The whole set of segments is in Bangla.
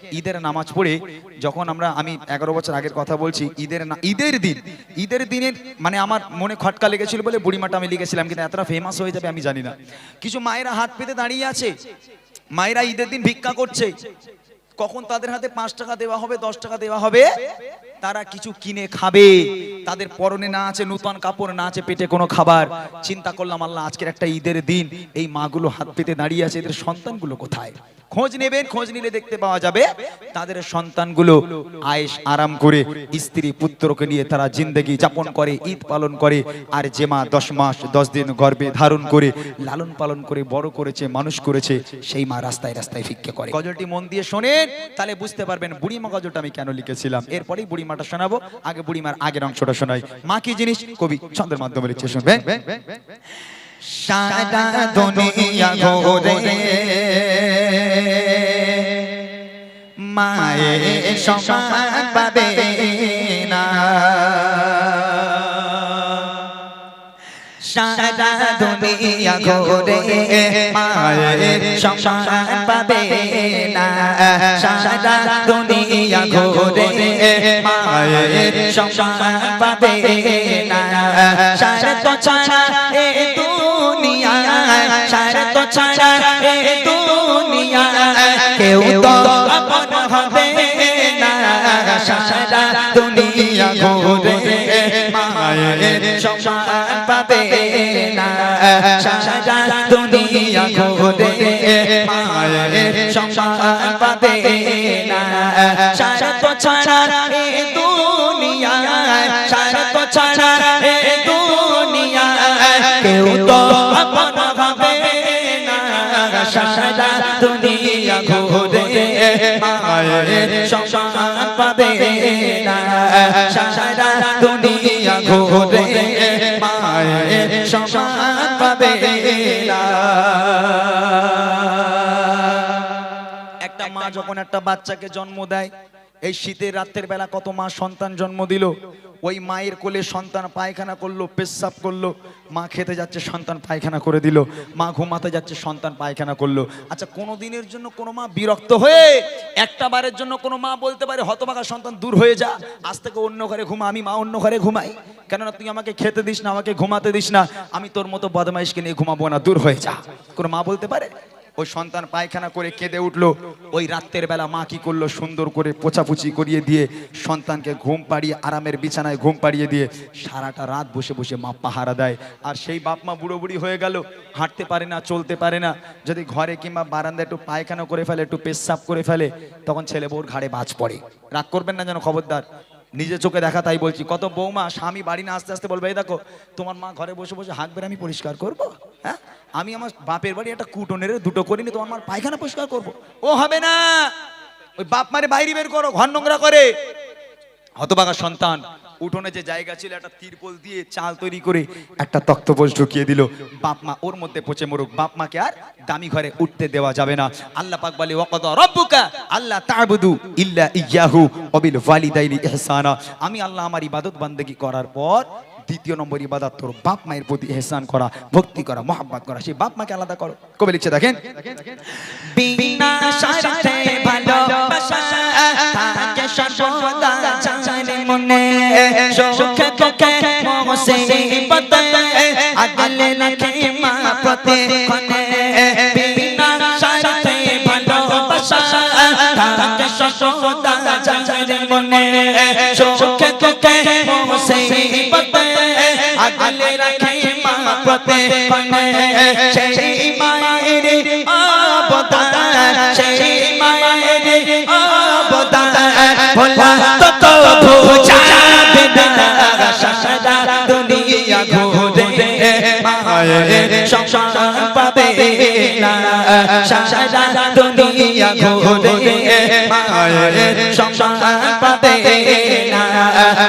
ঈদের নামাজ পড়ে যখন আমি 11 বছর আগের কথা বলছি, ঈদের দিনের মানে আমার মনে খটকা লেগেছিল বলে বুড়িমাটা আমি লিখেছিলাম, কিন্তু এতটা ফেমাস হয়ে যাবে আমি জানি না। কিছু মায়েরা হাত পেতে দাঁড়িয়ে আছে, মায়েরা ঈদের দিন ভিক্ষা করছে, কখন তাদের হাতে 5 টাকা দেওয়া হবে 10 টাকা দেওয়া হবে তারা কিছু কিনে খাবে। তাদের পরনে না আছে নতুন কাপড়, না আছে পেটে কোনো খাবার। চিন্তা করলাম আল্লাহ আজকের একটা ঈদের দিন, এই মাগুলো হাত পেতে দাঁড়িয়ে আছে, এদের সন্তানগুলো কোথায়? খোঁজ নেবেন, খোঁজ নিলে দেখতে পাওয়া যাবে তাদের সন্তানগুলো আয়েশ আরাম করে স্ত্রী পুত্রকে নিয়ে তারা জিন্দগি যাপন করে, ঈদ পালন করে। আর যে মা 10 মাস 10 দিন গর্ভে ধারণ করে লালন পালন করে বড় করেছে, মানুষ করেছে, সেই মা রাস্তায় রাস্তায় ভিক্ষা করে। গজলটি মন দিয়ে শোনেন, তাহলে বুঝতে পারবেন বুড়িমা গজলটা আমি কেন লিখেছিলাম। এরপরেই বুড়িমাটা শোনাবো, আগে বুড়িমার আগের অংশটা শোনাই। মা কি জিনিস কবি ছন্দের মাধ্যমে লিখছে, শুনবেন। সারা দুনিয়া ঘুরে মায়ের সমান পাবে না, সারা দুনিয়া ঘুরে মায়ের সমান পাবে না, সারা দুনিয়া ঘুরে মায়ের সমান পাবে না। সারা তো ছাড়া এ দুনিয়া, সারা তো ছাড়া এ দুনিয়া কেউ তো আপন হবে না, সারা দুনিয়া ঘুরে মায়ের সমান পাবে না, সারা দুনিয়া ঘুরে মায়ের সমান পাবে না। সারা তো ছাড়া এ দুনিয়া, সারা তো ছাড়া এ দুনিয়া কেউ তো আপন হবে না, সারা দুনিয়া ঘুরে মায়ের সমান পাবে না, সারা দুনিয়া ঘুরে মায়ের সমান পাবে না। একটা মা যখন একটা বাচ্চাকে জন্ম দেয়, এই শীতের রাতের বেলা কত মা সন্তান জন্ম দিল, ওই মায়ের কোলে সন্তান পায়খানা করলো, পেশাব করলো, মা খেতে যাচ্ছে সন্তান পায়খানা করে দিল, মা ঘুমাতে যাচ্ছে সন্তান পায়খানা করলো। আচ্ছা, কোনো দিনের জন্য কোনো মা বিরক্ত হয়ে একটা বারের জন্য কোনো মা বলতে পারে হতভাগা সন্তান দূর হয়ে যা, আজ থেকে অন্য ঘরে ঘুমা, আমি মা অন্য ঘরে ঘুমাই, কেননা তুই আমাকে খেতে দিস না, আমাকে ঘুমাতে দিস না, আমি তোর মতো বদমাইশকে নিয়ে ঘুমাবো না, দূর হয়ে যা? কোনো মা বলতে পারে? ওই সন্তান পায়খানা করে কেঁদে উঠলো, ওই রাতের বেলা মা কি করলো, সুন্দর করে পোছাপুছি করিয়ে দিয়ে সন্তানকে ঘুম পাড়িয়ে আরামের বিছানায় ঘুম পাড়িয়ে দিয়ে সারাটা রাত বসে বসে মা পাহারা দেয়। আর সেই বাপ মা বুড়ো বুড়ি হয়ে গেল, হাঁটতে পারে না, চলতে পারে না, যদি ঘরে কিংবা বারান্দায় একটু পায়খানা করে ফেলে, একটু পেশাব করে ফেলে, তখন ছেলে বউর ঘাড়ে বাজ পড়ে। রাগ করবেন না যেন, খবরদার, নিজে চোখে দেখা তাই বলছি। কত বৌমা স্বামী বাড়ি না আসতে আসতে বলবে, এই দেখো তোমার মা ঘরে বসে বসে হাঁকবে, আমি পরিষ্কার করবো? হ্যাঁ, আমি আমার বাপের বাড়ি একটা কুটোনের দুটো করিনি, তোমার মার পায়খানা পরিষ্কার করবো? ও হবে না, ওই বাপ মারে বাইরে বের করো, ঘর নোংরা করে। হতভাগা সন্তান উঠোনে যে জায়গা ছিল একটা তিরপল দিয়ে চাল তৈরি করে একটা তক্তপোষ ঢুকিয়ে দিল, বাপ মা ওর মধ্যে পচে মরুক, বাপ মাকে আর দামি ঘরে উঠতে দেওয়া যাবে না। আল্লাহ পাক বলে ওয়াকাদা রাব্বুকা আল্লা তা'বুদু ইল্লা ইয়্যাহু ওয়া বিল ওয়ালিদাইনি ইহসানা। আমি আল্লাহ আমার ইবাদত বান্দেগী করার পর দ্বিতীয় নম্বর ইবাদত তোর বাপ মায়ের প্রতি ইহসান করা, ভক্তি করা, মহব্বত করা। সেই বাপ মাকে আলাদা করো। কবে লিখছে দেখেন, বিনা স্বার্থে ভালোবাসা থাকে সর্বদা জানে মনে, সুখে দুঃখে মুসিবতে আগলে রাখে মা প্রতিক্ষণে। বিনা স্বার্থে ভালোবাসা থাকে সর্বদা জানে মনে, সুখে দুঃখে মুসিবতে আগলে রাখে মা প্রতিক্ষণে। সেই মায়ের অবদান, সেই মায়ের অবদান ভোলা তো বুঝাবে না, সারা দুনিয়া ঘুরে মায়ের সমান পাবে না, সারা দুনিয়া ঘুরে মায়ের সমান পাবে না।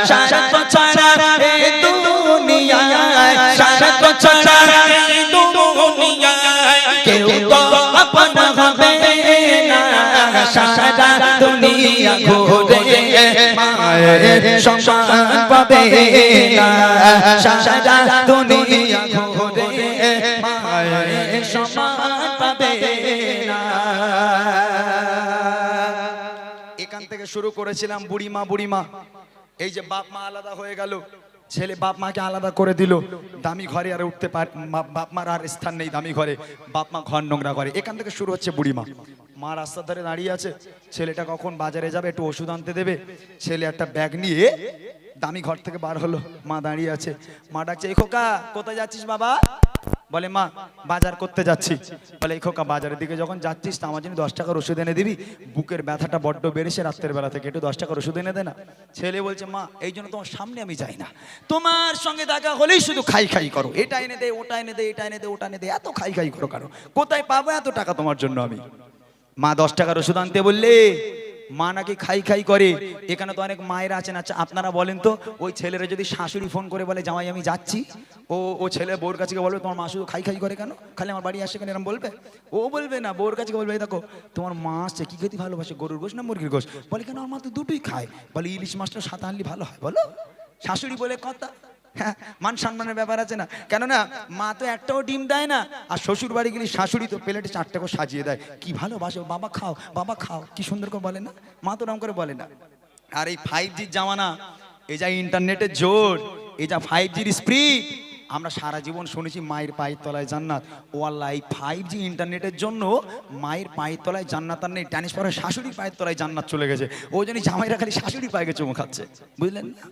সারা তো ছাড়া এ দুনিয়া, সারা তো ছাড়া এ দুনিয়া কেউ তো আপন হবে না, সারা দুনিয়া ঘুরে মায়ের সমান পাবে না, সারা দুনিয়া ঘুরে মায়ের সমান পাবে না। এখান থেকে শুরু করেছিলাম বুড়িমা বুড়িমা, এই যে বাপ মা আলাদা হয়ে গেল, ছেলে বাপ মাকে আলাদা করে দিল, দামি ঘরে আর উঠতে পারে, বাপ মার আর স্থান নেই দামি ঘরে, বাপ মা ঘর নোংরা করে। এখান থেকে শুরু হচ্ছে বুড়িমা। মা রাস্তার ধারে দাঁড়িয়ে আছে, ছেলেটা কখন বাজারে যাবে একটু ওষুধ আনতে দেবে, ছেলে একটা ব্যাগ নিয়ে দামি ঘর থেকে বার হলো, মা দাঁড়িয়ে আছে, মা ডাকছে এই খোকা কোথায় যাচ্ছিস বাবা? বলে মা বাজার করতে যাচ্ছি। বলে এই খোকা বাজারের দিকে যখন যাচ্ছিস তা আমার জন্য 10 টাকার ওষুধ এনে দিবি, বুকের ব্যথাটা বড্ড বেড়েছে রাত্রের বেলা থেকে, একটু 10 টাকার ওষুধ এনে দে না। ছেলে বলছে মা এই জন্য তোমার সামনে আমি যাই না, তোমার সঙ্গে দেখা হলেই শুধু খাই খাই করো, এটা এনে দে ওটা এনে দে, এটা এনে দে ওটা এনে দে, এত খাই খাই করো কারো, কোথায় পাবো এত টাকা তোমার জন্য আমি? মা 10 টাকার ওষুধ আনতে বললে মা নাকি খাই খাই করে। এখানে তো অনেক মায়েরা আছেন, আচ্ছা আপনারা বলেন তো, ওই ছেলেরা যদি শাশুড়ি ফোন করে বলে জামাই আমি যাচ্ছি, ও ছেলে বউর কাছে বলবে তোমার মা শুধু খাই খাই করে কেন, খালি আমার বাড়ি আসে কেন, এরকম বলবে? ও বলবে না, বউর কাছে বলবে এই দেখো তোমার মা আসছে, কি খেতে ভালোবাসে, গরুর গোশ না মুরগির গোশ? বলে কেন আমার মা তো দুটোই খায়। বলে ইলিশ মাছটা সাথে আনলি ভালো হয়। বলো শাশুড়ি বলে কথা, হ্যাঁ মান সম্মানের ব্যাপার আছে না? কেননা মা তো একটাও ডিম দেয় না, আর শ্বশুর বাড়ি গেলে শাশুড়ি তো প্লেটে 4 টাকা সাজিয়ে দেয়, কি ভালোবাসো, বাবা খাও বাবা খাও, কি সুন্দর করে বলে না, মা তো ওরকম করে বলে না। আর এই 5G জামানা, এই যা ইন্টারনেটের জোর, এই যা 5Gর স্পিড, আমরা সারা জীবন শুনেছি মায়ের পায়ের তলায় জান্নাত। ও আল্লাহ, এই 5G ইন্টারনেটের জন্য মায়ের পায়ের তলায় জান্নাত আর নেই, ট্রান্সফারের শাশুড়ির পায়ের তলায় জান্নাত চলে গেছে। ওই জন্যই জামাইরা খালি শাশুড়ি পায়ে চুমু খাচ্ছে, বুঝলেন না?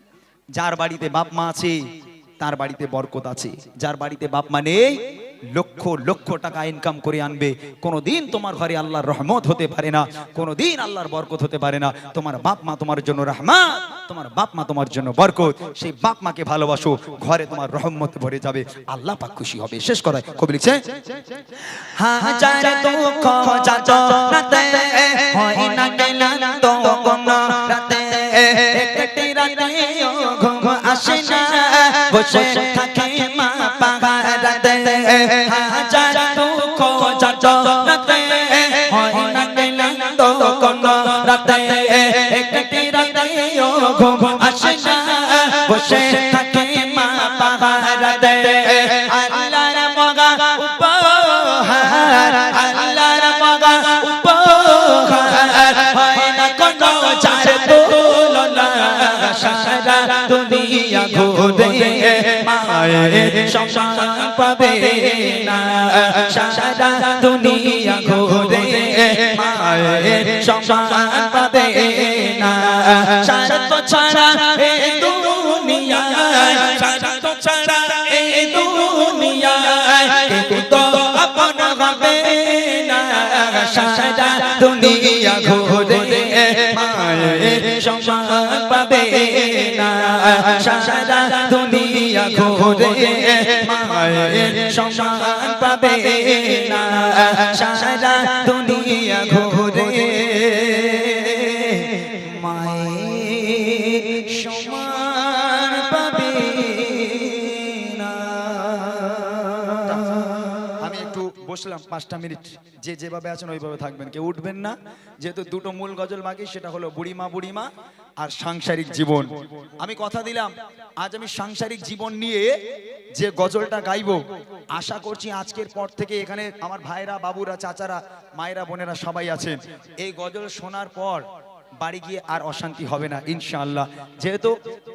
যার বাড়িতে বাপ মা আছে তার বাড়িতে বরকত আছে, যার বাড়িতে বাপ মা নেই লক্ষ লক্ষ টাকা ইনকাম করে আনবে, কোনোদিন তোমার ঘরে আল্লাহর রহমত হতে পারে না, কোনোদিন আল্লাহর বরকত হতে পারে না। তোমার বাপ মা তোমার জন্য রহমত, তোমার বাপ মা তোমার জন্য বরকত। সেই বাপ মাকে ভালোবাসো, ঘরে তোমার রহমত ভরে যাবে, আল্লাহ পাক খুশি হবে। শেষ করায় কবি লিখছে, হাজার দুঃখ যাতনাতে হয় না ক্লান্ত কোন রাতে, একটি রাতে ঘুম আসে না, বসে থাকে মা পাহারাতে। হাজার দুঃখ যাতনাতে হয় না ক্লান্ত কোন রাতে, একটি রাতে ঘুম আসে না, বসে থাকে মা পাহারাতে। আল্লাহর মগা উপহার, আল্লাহর মগা উপহার, হয় না কোনো চার তুলনা, সারা দুনিয়া ঘুরে মায়ের সম্মান পাবে না, সারা দুনিয়া ঘুরে মায়ের সম্মান পাবে না। শরত ছাড়া এই দুনিয়ায়, শরত ছাড়া এই দুনিয়ায় কেউ তো আপন হবে না, সারা দুনিয়া ঘুরে মায়ের সম্মান পাবে না, সারা দুনিয়া ঘুরে মায়ের সম্মান পাবে না, সারা দুনিয়া ঘুরে মায়ের সম্মান পাবে না। আমি একটু বসলাম 5টা মিনিট, যে যেভাবে আছেন ওইভাবে থাকবেন, কেউ উঠবেন না, যেহেতু দুটো মূল গজল বাকি, সেটা হলো বুড়িমা বুড়িমা আর সাংসারিক জীবন। আমি কথা দিলাম আজ আমি সাংসারিক জীবন নিয়ে যে গজলটা গাইবো, আশা করছি আজকের পর থেকে এখানে আমার ভাইরা বাবুরা চাচারা মায়েরা বোনেরা সবাই আছেন, এই গজল শোনার পর বাড়ি গিয়ে আর অশান্তি হবে না ইনশাআল্লাহ। যেহেতু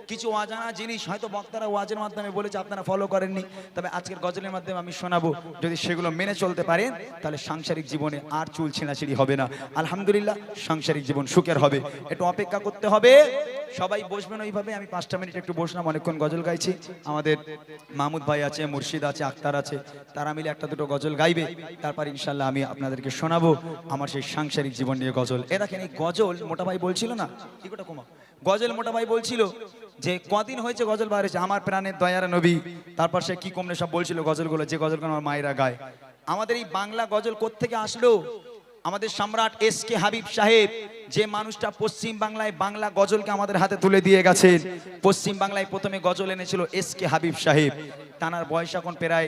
কিছু অজানা জিনিস হয়তো বক্তারা ওয়াজের মাধ্যমে বলেছে, আপনারা ফলো করেননি, তবে আজকের গজলের মাধ্যমে আমি শোনাবো, যদি সেগুলো মেনে চলতে পারেন তাহলে সাংসারিক জীবনে আর চুল ছিঁড়াছিঁড়ি হবে না, আলহামদুলিল্লাহ সাংসারিক জীবন সুখের হবে। একটু অপেক্ষা করতে হবে, সবাই বসবেন ওইভাবে। আমি 5টা মিনিট একটু বসলাম, অনেকক্ষণ গজল গাইছি, আমাদের মাহমুদ ভাই আছে, মুর্শিদ আছে, আক্তার আছে, তারা মিলে একটা দুটো গজল গাইবে, তারপর ইনশাআল্লাহ আমি আপনাদেরকে শোনাবো আমার সেই সাংসারিক জীবন নিয়ে গজল। এ দেখেন এই গজল মোটা ভাই বলছিল না, কি গোটা কমা গজল মোটা ভাই বলছিল যে কদিন হয়েছে গজল বার হয়েছে, আমার প্রাণের দয়ার নবী, তারপর সে কি কমনে সব বলছিল গজলগুলো, যে গজলগুলো আমার মায়েরা গায়। আমাদের এই বাংলা গজল কোত্থেকে আসলো? আমাদের সম্রাট এস.কে. হাবিব সাহেব, যে মানুষটা পশ্চিম বাংলায় বাংলা গজলকে আমাদের হাতে তুলে দিয়ে গেছেন। পশ্চিম বাংলায় প্রথমে গজল এনেছিল এস.কে. হাবিব সাহেব, তার বয়স এখন প্রায়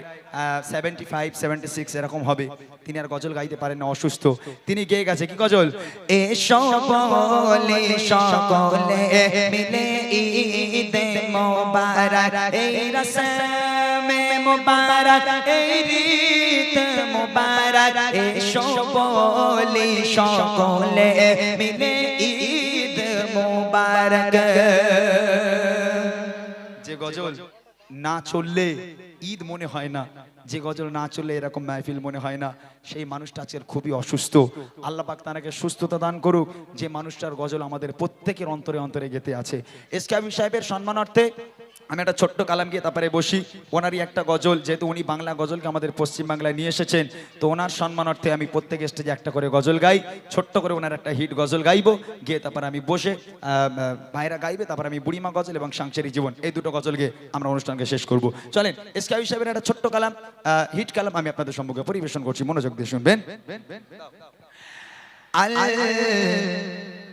75-76 এরকম হবে। তিনি আর গজল গাইতে পারেন না, অসুস্থ। তিনি গেয়ে গেছে কি গজল, এসো বলে সকলে মিলে ঈদ মোবারক, এই রসমে মোবারক, এই ঈদ মোবারক, এসো বলে সকলে মিলে মুবারক। যে গজল না চললে ঈদ মনে হয় না, যে গজল না চললে এরকম মাহফিল মনে হয় না, সেই মানুষটা আজকের খুবই অসুস্থ। আল্লাহ পাক তাকে সুস্থতা দান করুক। যে মানুষটার গজল আমাদের প্রত্যেকের অন্তরে অন্তরে গেঁথে আছে। এসকে হাবিব সাহেবের সম্মানার্থে আমি একটা ছোট্ট কালাম গিয়ে তারপরে বসি। ওনারই একটা গজল, যেহেতু উনি বাংলা গজলকে আমাদের পশ্চিম বাংলায় নিয়ে এসেছেন, তো ওনার সম্মানার্থে আমি প্রত্যেক স্টেজে একটা করে গজল গাই। ছোট্ট করে ওনার একটা হিট গজল গাইবো, গিয়ে তারপর আমি বসে ভাইরা গাইবে, তারপর আমি বুড়িমা গজল এবং সাংসারিক জীবন এই দুটো গজল গিয়ে আমরা অনুষ্ঠানকে শেষ করব। চলেন, এসকে হাবিব সাহেবের একটা ছোট্ট কালাম, হিট কালাম আমি আপনাদের সম্মুখে পরিবেশন করছি, মনোযোগ দিয়ে শুনবেন।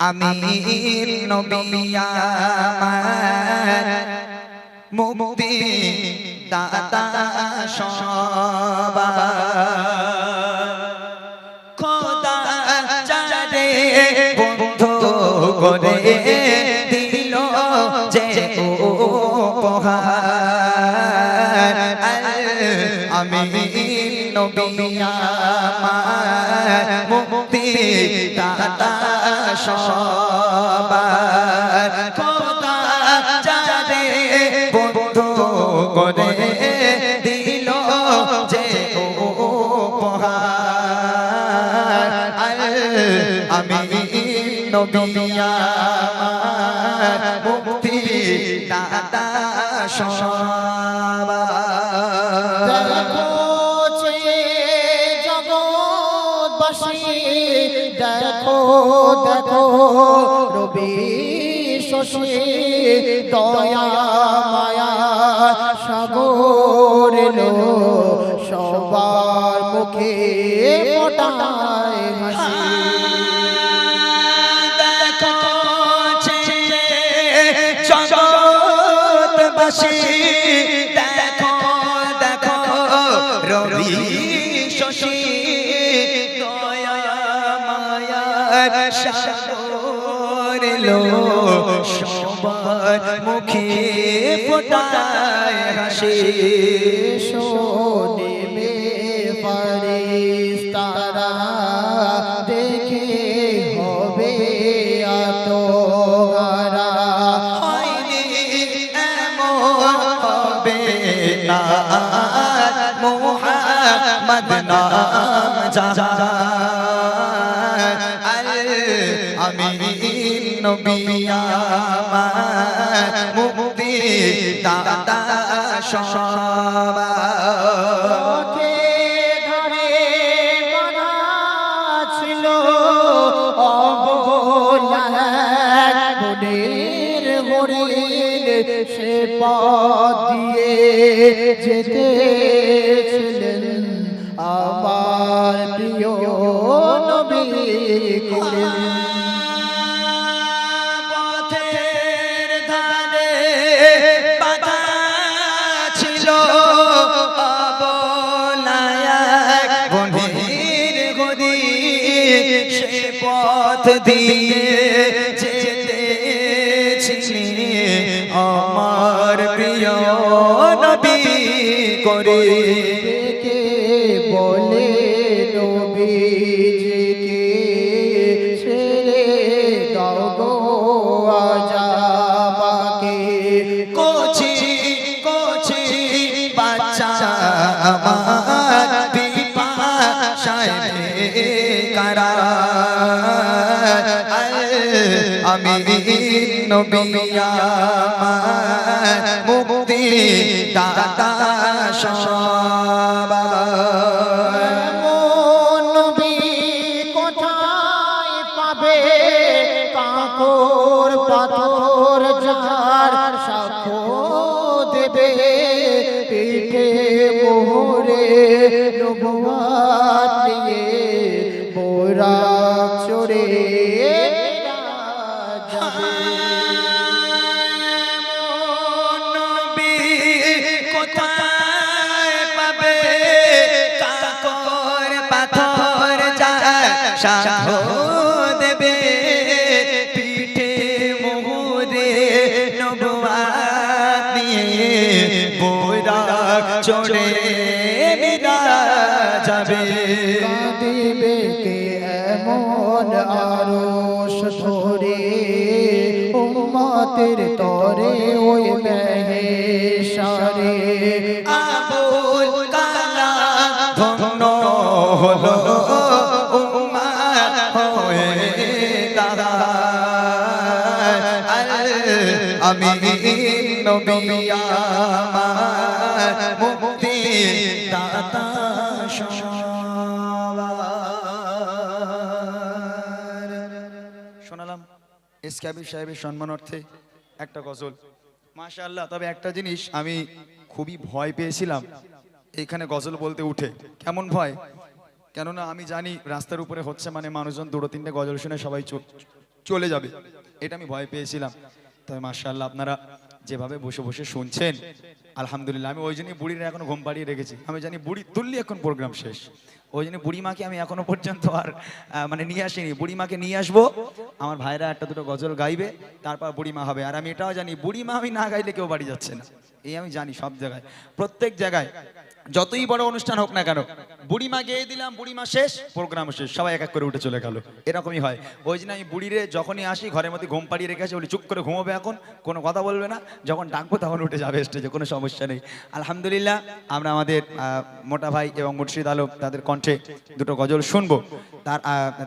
আমির নবী আমার মুক্তি দাতা সবার, খোদা যারে বন্ধু করে দিল যে উপহার। আমির নবী আমার মুক্তি দাতা সবার, খোদা যারে বন্ধু করে দিল যে উপহার। আমি নবী আমার মুক্তি দাতা সবার। দেখো দেখো রবি শশী দয়া মায়া সাগর এলো, সবার মুখে ফোটায় হাসি। দেখো জগৎবাসী, দেখো দেখো রবি শশী দয়া মায়ার সাগর এলো, সবার মুখে ফোটায় হাসি। নেমে ফারিস্তারা দেখে হবে আতহারা, হয়নি এমন হবে না মুহাম্মদ নাম যার। আমি নবী আমার মুক্তি দাতা সবার। ঘরে বাঁধা ছিল অবলা বনের হরিণ, সে পথ দিয়ে যেতেছিলেন আমার প্রিয় নবী করিম। পথের ধারে বাঁধা ছিল অবলায় বনের হরিণ, সে পথ দিয়ে যেতেছিলেন আমার প্রিয় নবী করিম। কে বলে নবীজিকে ছেড়ে দাও গো আজ আমাকে, কোচি কোচি বাচ্চা আমার পিপাসায় কারা। আমি নবী আমার মুক্তি দাতা সবার। নবী কোথায় পাবে কাকর পাথর যার সাক্ষ্য দেবে, পিঠে মোহরে নবুয়াত নিয়ে মোরা চড়ে যাবে। নবী কোথায় পাবে কাকর পাথর যার সাক্ষ্য দেবে, পিঠে মোহরে নবুয়াত নিয়ে মোরা চড়ে যাবে। কাঁদিবে কে এমন আরশ হাসরে উম্মতের তরে ওই মেহেশারে আবুল কালাম ধন্য হলো উম্মত হয়ে দাঁড়ায় আমি নবী আমার মুক্তি দাতা শোনালাম এসকাবি সাহেবের সম্মানার্থে একটা গজল মাশাআল্লাহ। তবে একটা জিনিস আমি খুবই ভয় পেয়েছিলাম এখানে গজল বলতে উঠে। কেমন ভয়? কেননা আমি জানি রাস্তার উপরে হচ্ছে মানে মানুষজন দুটো তিনটে গজল শুনে সবাই চলে যাবে, এটা আমি ভয় পেয়েছিলাম। তবে মাশাআল্লাহ আপনারা যেভাবে বসে বসে শুনছেন আলহামদুলিল্লাহ। আমি ওই জন্যই বুড়িরা এখনো ঘুম পাড়িয়ে রেখেছি। আমি জানি বুড়ি তুললি এখন প্রোগ্রাম শেষ, ওই জন্য বুড়িমাকে আমি এখনো পর্যন্ত আর মানে নিয়ে আসিনি। বুড়িমাকে নিয়ে আসবো, আমার ভাইরা একটা দুটো গজল গাইবে, তারপর বুড়িমা হবে। আর আমি এটাও জানি বুড়িমা আমি না গাইলে কেউ বাড়ি যাচ্ছে না, এই আমি জানি। সব জায়গায় প্রত্যেক জায়গায় যতই বড় অনুষ্ঠান হোক না কেন বুড়িমা গেয়ে দিলাম, বুড়িমা শেষ, প্রোগ্রাম শেষ, সবাই এক এক করে উঠে চলে গেল, এরকমই হয়। ওই জন্য আমি বুড়িরে যখনই আসি ঘরের মধ্যে ঘুম পাড়িয়ে রেখে আসি, বলি চুপ করে ঘুমোবে, এখন কোনো কথা বলবে না, যখন ডাকবো তখন উঠে যাবে স্টেজে, কোনো সমস্যা নেই। আলহামদুলিল্লাহ আমরা আমাদের মোটা ভাই এবং মুর্শিদ আলম তাদের কণ্ঠে দুটো গজল শুনবো।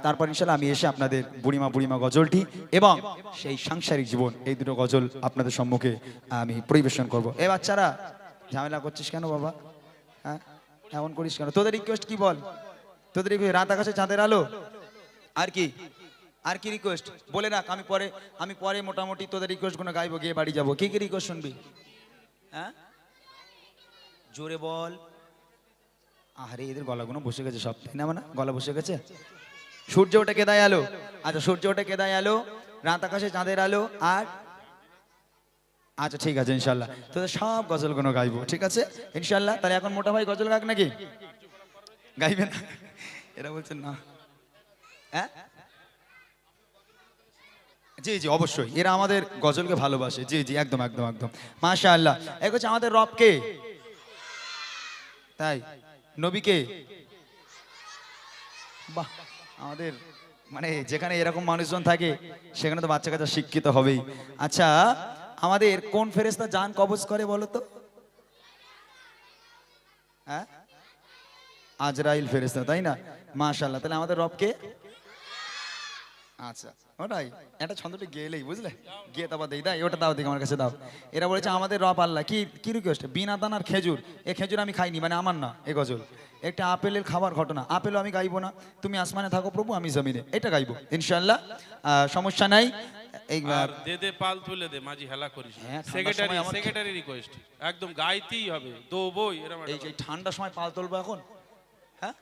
তারপর ইনশাল্লাহ আমি এসে আপনাদের বুড়িমা বুড়িমা গজলটি এবং সেই সাংসারিক জীবন এই দুটো গজল আপনাদের সম্মুখে আমি পরিবেশন করব। এ বাচ্চারা ঝামেলা করছিস কেন বাবা? হ্যাঁ এমন করিস কেন? তোদের রিকোয়েস্ট কি বল? তোদের রিকোয়েস্ট রাত আকাশে চাঁদের আলো, আর কি? আর কি রিকোয়েস্ট বলে রাখ, আমি পরে মোটামুটি তোদের রিকোয়েস্ট গুলো গাইবো, গিয়ে বাড়ি যাবো। কি কি রিকোয়েস্ট শুনবি? হ্যাঁ জোরে বল। আরে এদের গলাগুলো বসে গেছে সব, তাই না? মানে গলা বসে গেছে। সূর্য ওঠে কেদায় আলো, আচ্ছা সূর্য ওঠে কেদায় আলো, রাত আকাশে চাঁদের আলো, আর আচ্ছা ঠিক আছে ইনশাল্লাহ তোদের সব গজলগুলো গাইবো, ঠিক আছে ইনশাল্লাহ। তাহলে এখন মোটা ভাই গজল গাক নাকি? গাইবে না? এরা বলছেন না। হ্যাঁ জি জি অবশ্যই, এরা আমাদের গজলকে ভালোবাসে। জি জি একদম একদম একদম মাশাআল্লাহ। এক হচ্ছে আমাদের রবকে, তাই নবীকে। বাহ, আমাদের মানে যেখানে এরকম মানুষজন থাকে সেখানে তো বাচ্চা কাচ্চা শিক্ষিত হবেই। আচ্ছা আমাদের কোন ফেরেশতা জান কবজ করে বলো তো? হ্যাঁ আজরাইল ফেরেশতা, তাই না? মাশাআল্লাহ। তাহলে আমাদের রবকে, আচ্ছা ওটাই একটা ছন্দটি গেলেই বুঝলে, গিয়ে তারপর দেই, দাই ওটা দাও, দিকে আমার কাছে দাও। এরা বলেছে আমাদের রব আল্লাহ। কি কি রিকোয়েস্ট? বিনা দানার খেজুর, এই খেজুর আমি খাইনি, মানে আমার না এই গজল। একটা আপেলের খাবার ঘটনা, আপেলও আমি গাইবো না, তুমি আসমানে থাকো প্রভু আমি জমিনে, এটা গাইবো ইনশাআল্লাহ, সমস্যা নাই। এইবার দে দে পাল তুলে দে, মাঝি হেলা করিস না। সেক্রেটারি রিকোয়েস্ট একদম গাইতেই হবে, দোবই এরকম। এই যে ঠান্ডার সময় পাল তুলবো এখন? হ্যাঁ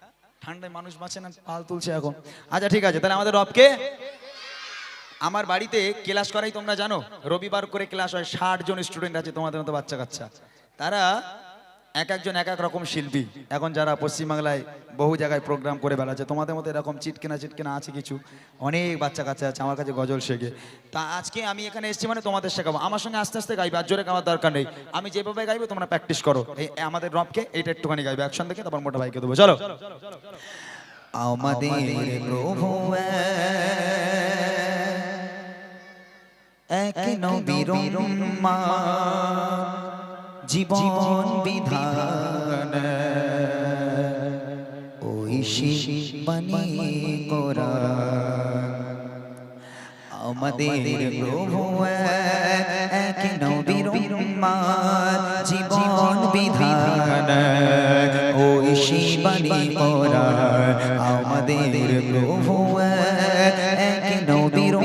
ঠান্ডায় মানুষ বাঁচে না, পাল তুলছে এখন। আচ্ছা ঠিক আছে, তাহলে আমাদের রবকে। আমার বাড়িতে ক্লাস করাই তোমরা জানো, রবিবার করে ক্লাস হয়, 60 জন স্টুডেন্ট আছে তোমাদের মতো বাচ্চা কাচ্চা, তারা এক একজন এক এক রকম শিল্পী। এখন যারা পশ্চিমবাংলায় বহু জায়গায় প্রোগ্রাম করে বেড়াচ্ছে, তোমাদের মতো এরকম চিটকেনা আছে কিছু, অনেক বাচ্চা কাচ্চা আছে আমার কাছে গজল শেখে। তা আজকে আমি এখানে এসেছি মানে তোমাদের শেখাবো, আমার সঙ্গে আস্তে আস্তে গাইবে, আর জোরে গাওয়ার দরকার নেই, আমি যেভাবে গাইবো তোমরা প্র্যাকটিস করো। এই আমাদের রবকে এইটা একটুখানি গাইবে অ্যাকশন দেখে, তারপর মোটা ভাইকে দেবো। চলো। আমাদের প্রভু এক নবীর জীবন বিধান, ঐশী বাণী কোরআন। আমাদের প্রভু এক নবীর জীবন বিধান, ঐশী বাণী কোরআন। আমাদের প্রভু এক নবীর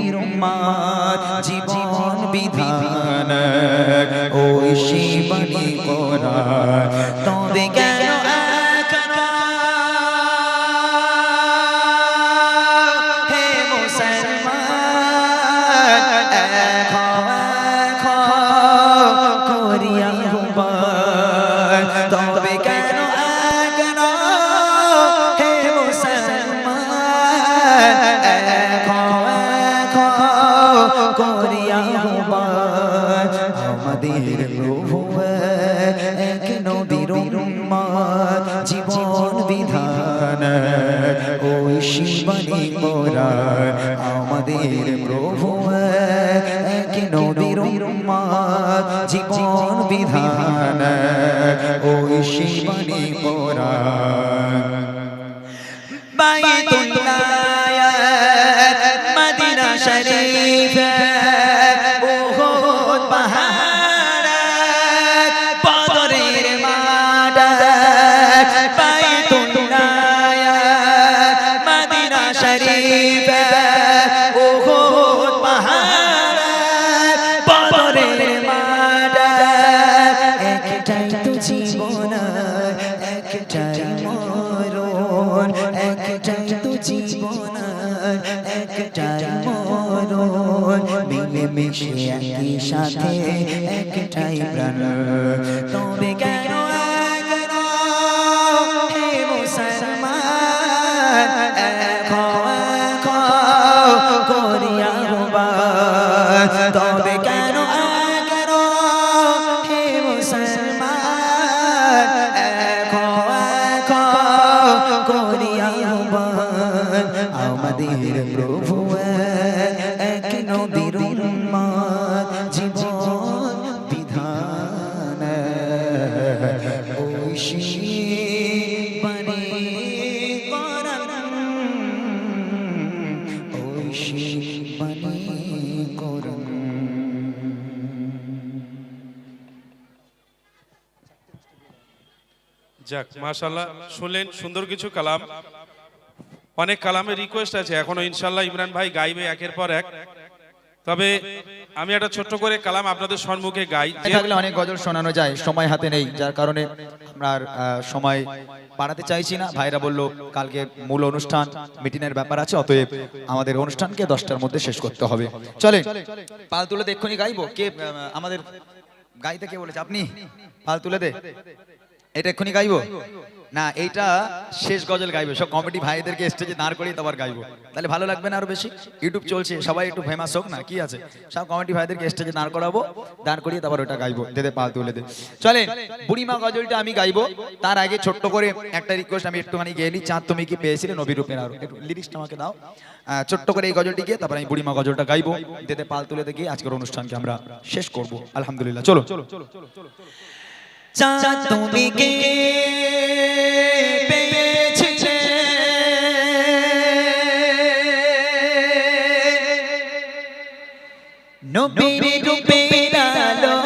জীবন বিধান, ঐশী বাণী কোরআন। তবে কেন আমাদের প্রভু এক নবীর জীবন বিধান, ঐশী বাণী কোরআন। আমাদের প্রভু এক নবীর উম্মত জীবন বিধান ওই শিবানী কোরআন বাইতুল্লাহ মদিনা শরীফ উহুদ পাহাড় বদরের মাঠ বাইতুল্লাহ মদিনা শরীফ উহুদ পাহাড় বদরের মাঠ একটাই তো জীবন একটাই মরণ একটাই তো জীবন একটাই মরণ মিলে মিশে একই সাথে একটাই প্রাণ তবে কেন হে মুসলমান করিয়া তবে কেন হে মুসলমান করিয়া আমাদের প্রভু এক নবীর উম্মত জীবন বিধান ওই শিবানী কোরআন ওই শিবানী কোরআন যাক মাশাআল্লাহ শুনলেন সুন্দর কিছু কালাম অনেক কালামের রিকোয়েস্ট আছে এখনো ইনশাআল্লাহ ইমরান ভাই গাইবে একের পর এক তবে আমি একটা ছোট্ট করে কালাম আপনাদের সম্মুখে গাই থাকলে অনেক গজল শোনানো যায় সময় হাতে নেই যার কারণে আমরা আর সময় বাড়াতে চাইছি না ভাইরা বলল কালকে মূল অনুষ্ঠান মিটিংয়ের ব্যাপার আছে অতএব আমাদের অনুষ্ঠানকে 10টার মধ্যে শেষ করতে হবে চলে পাল তুলে দেখুনি গাইবো কে আমাদের গাইতে কে বলেছে আপনি পাল তুলে দে এটা এক্ষুনি গাইবো না এইটা শেষ গজল গাইবো সব কমিটি ভাইদেরকে স্টেজে দাঁড় করিয়ে তারপর গাইবো তাহলে ভালো লাগবে না আরো বেশি ইউটিউব চলছে সবাই একটু ফেমাস হোক না কি আছে সব কমিটি ভাইদেরকে স্টেজে দাঁড় করাবো দাঁড় করিয়ে তারপর ওটা গাইবো দেদে পাল তুলে দে চলে বুড়িমা গজলটা আমি গাইবো তার আগে ছোট্ট করে একটা রিকোয়েস্ট আমি একটুখানি গেলি চাঁদ তুমি কি পেয়েছিলে নবী রূপের আরো একটু লিরিক্সটা আমাকে দাও ছোট্ট করে এই গজলটি গিয়ে তারপর আমি বুড়িমা গজলটা গাইবো দেদে পাল তুলে দে গিয়ে আজকের অনুষ্ঠানকে আমরা শেষ করবো আলহামদুলিল্লাহ চলো চাঁদ তুমি কে পেয়েছিলে নবীর রূপের আলো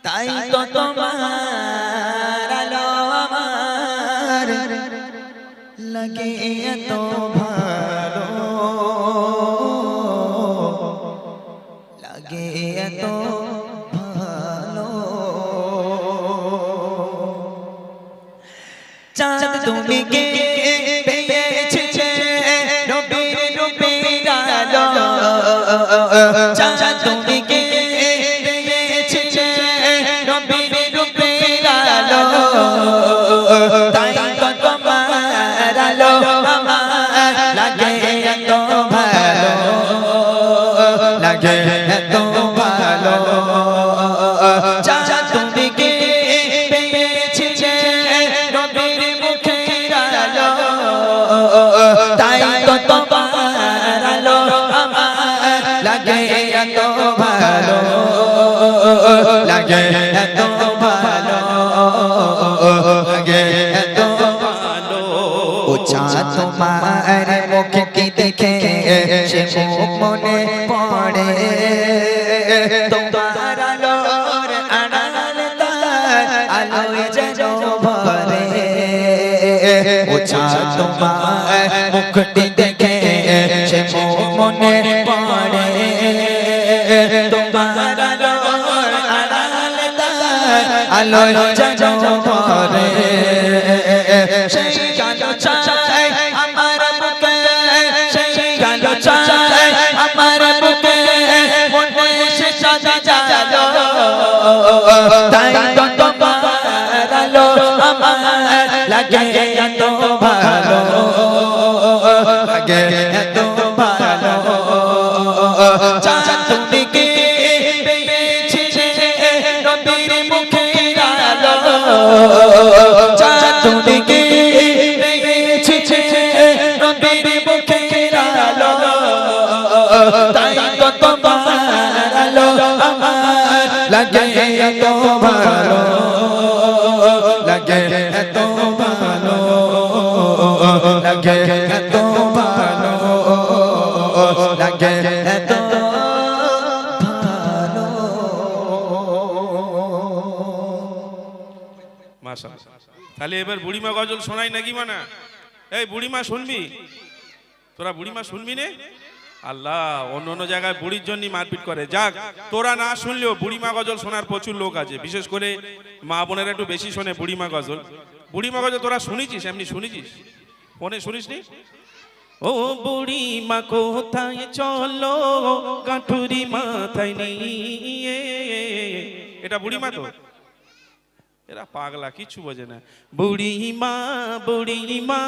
তাই তো তোমার আলো আমার লাগে এত ভালো লাগে এত ভালো চাঁদ তুমি কে পেয়েছিলে নবীর রূপের আলো চাঁদ তুমি কে পেয়েছিলে নবীর রূপের আলো তাই তো তোমার আলো আমার লাগে এত ভালো লাগে এত ভালো চাঁদ তুমি কে পেয়েছিলে নবীর মুখের আলো তাই তো তোমার আলো আমার লাগে এত ভালো লাগে এত ভালো লাগে এত ভালো ও চাঁদ তোমার মুখকে দেখে সে মুখ মনে পড়ে তোমার আলোর আড়াল তার আলোয় যেন ভরে ও চাঁদ তোমার মুখটি দেখে সে মুখ মনে পড়ে তোমার আলোর আড়াল তার আলোয় যেন ভরে সেই আলো চাই আমার বুকে সেই আলো চাই আমার বুকে মনে সে সাজা জালো তাই তো তোমার আলো আমার লাগে এত ভালো লাগে এত ভালো চাঁদ তুমি কে পেয়েছিলে নবীর মুখের আলো তাই তো তোমার আলো আমার লাগে এত ভালো, লাগে এত ভালো, লাগে এত ভালো, লাগে এত ভালো। মাশাআল্লাহ। তাহলে এবার বুড়িমা গজল শোনাই নাকি মানা? এই বুড়িমা শুনবি? তোরা বুড়িমা শুনবি নে? আল্লাহ, অন্য অন্য জায়গায় বুড়ির জন্য মারপিট করে। যাক, তোরা না শুনলেও বুড়িমা গজল শোনার প্রচুর লোক আছে, বিশেষ করে মা বোনেরা একটু বেশি শোনে বুড়িমা গজল। বুড়িমা গজল তোরা শুনেছিস? এমনি শুনেছিস? ফোনে শুনিসনি? ও বুড়িমা কোথায় চলো গাঁঠুরি মাথায় নিয়ে, এটা বুড়িমা তো? এরা পাগলা, কিচ্ছু বোঝে না। বুড়িমা বুড়িমা